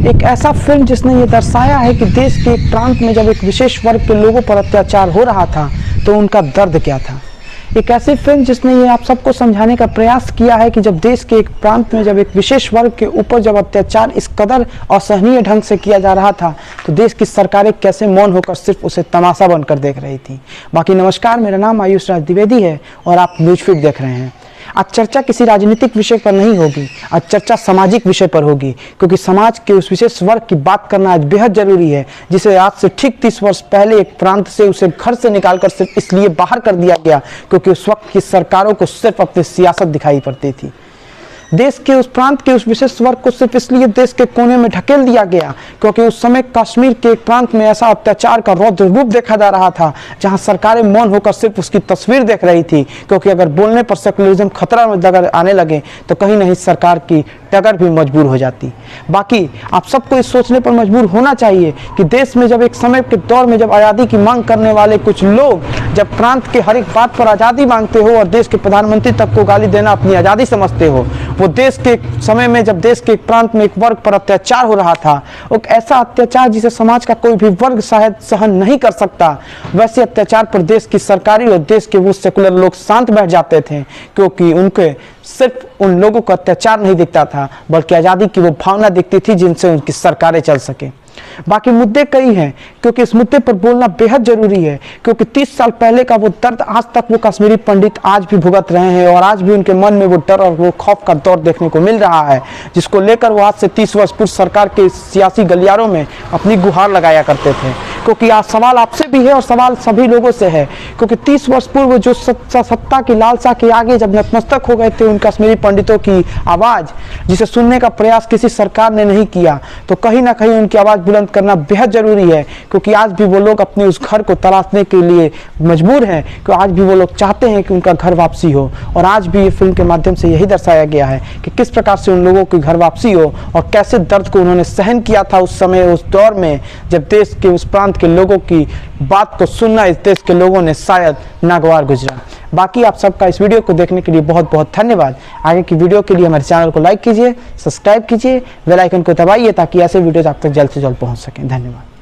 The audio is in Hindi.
एक ऐसा फिल्म जिसने ये दर्शाया है कि देश के एक प्रांत में जब एक विशेष वर्ग के लोगों पर अत्याचार हो रहा था तो उनका दर्द क्या था। एक ऐसी फिल्म जिसने ये आप सबको समझाने का प्रयास किया है कि जब देश के एक प्रांत में जब एक विशेष वर्ग के ऊपर जब अत्याचार इस कदर असहनीय ढंग से किया जा रहा था तो देश की सरकारें कैसे मौन होकर सिर्फ उसे तमाशा बनकर देख रही थी। बाकी नमस्कार, मेरा नाम आयुष राज द्विवेदी है और आप न्यूज़फीड देख रहे हैं। आज चर्चा किसी राजनीतिक विषय पर नहीं होगी, आज चर्चा सामाजिक विषय पर होगी, क्योंकि समाज के उस विशेष वर्ग की बात करना आज बेहद जरूरी है जिसे आज से ठीक 30 वर्ष पहले एक प्रांत से उसे घर से निकालकर सिर्फ इसलिए बाहर कर दिया गया क्योंकि उस वक्त की सरकारों को सिर्फ अपनी सियासत दिखाई पड़ती थी। देश के उस प्रांत के उस विशेष वर्ग को सिर्फ इसलिए देश के कोने में ढकेल दिया गया क्योंकि उस समय कश्मीर के एक प्रांत में ऐसा अत्याचार का रौद्र रूप देखा जा रहा था जहां सरकारें मौन होकर सिर्फ उसकी तस्वीर देख रही थी, क्योंकि अगर बोलने पर सेकुलरिज्म खतरा में अगर आने लगे तो कहीं नहीं सरकार की टगर भी मजबूर हो जाती। बाकी आप सबको इस सोचने पर मजबूर होना चाहिए कि देश में जब एक समय के दौर में जब आज़ादी की मांग करने वाले कुछ लोग जब प्रांत के हर एक बात पर आज़ादी मांगते हो और देश के प्रधानमंत्री तक को गाली देना अपनी आज़ादी समझते हो, वो देश के समय में जब देश के एक प्रांत में एक वर्ग पर अत्याचार हो रहा था, एक ऐसा अत्याचार जिसे समाज का कोई भी वर्ग शायद सहन नहीं कर सकता, वैसे अत्याचार पर देश की सरकारी और देश के वो सेकुलर लोग शांत बैठ जाते थे क्योंकि उनके सिर्फ उन लोगों का अत्याचार नहीं दिखता था बल्कि आज़ादी की वो भावना दिखती थी जिनसे उनकी सरकारें चल सके। बाकी मुद्दे कई हैं क्योंकि इस मुद्दे पर बोलना बेहद जरूरी है, क्योंकि 30 साल पहले का वो दर्द आज तक वो कश्मीरी पंडित आज भी भुगत रहे हैं और आज भी उनके मन में वो डर और वो खौफ का दौर देखने को मिल रहा है जिसको लेकर वो आज से 30 वर्ष पूर्व सरकार के सियासी गलियारों में अपनी गुहार लगाया करते थे। क्योंकि आज सवाल आपसे भी है और सवाल सभी लोगों से है, क्योंकि 30 वर्ष पूर्व जो सत्ता की लालसा के आगे जब नतमस्तक हो गए थे उन कश्मीरी पंडितों की आवाज़ जिसे सुनने का प्रयास किसी सरकार ने नहीं किया, तो कहीं ना कहीं उनकी आवाज़ बुलंद करना बेहद जरूरी है, क्योंकि आज भी वो लोग अपने उस घर को तलाशने के लिए मजबूर हैं, क्योंकि आज भी वो लोग चाहते हैं कि उनका घर वापसी हो। और आज भी ये फिल्म के माध्यम से यही दर्शाया गया है कि किस प्रकार से उन लोगों की घर वापसी हो और कैसे दर्द को उन्होंने सहन किया था उस समय उस दौर में जब देश के उस प्रांत के लोगों की बात को सुनना इस देश के लोगों ने शायद नागवार गुजरा। बाकी आप सबका इस वीडियो को देखने के लिए बहुत बहुत धन्यवाद। आगे की वीडियो के लिए हमारे चैनल को लाइक कीजिए, सब्सक्राइब कीजिए, बेल आइकन को दबाइए ताकि ऐसे वीडियोज आप तक जल्द से जल्द पहुंच सकें। धन्यवाद।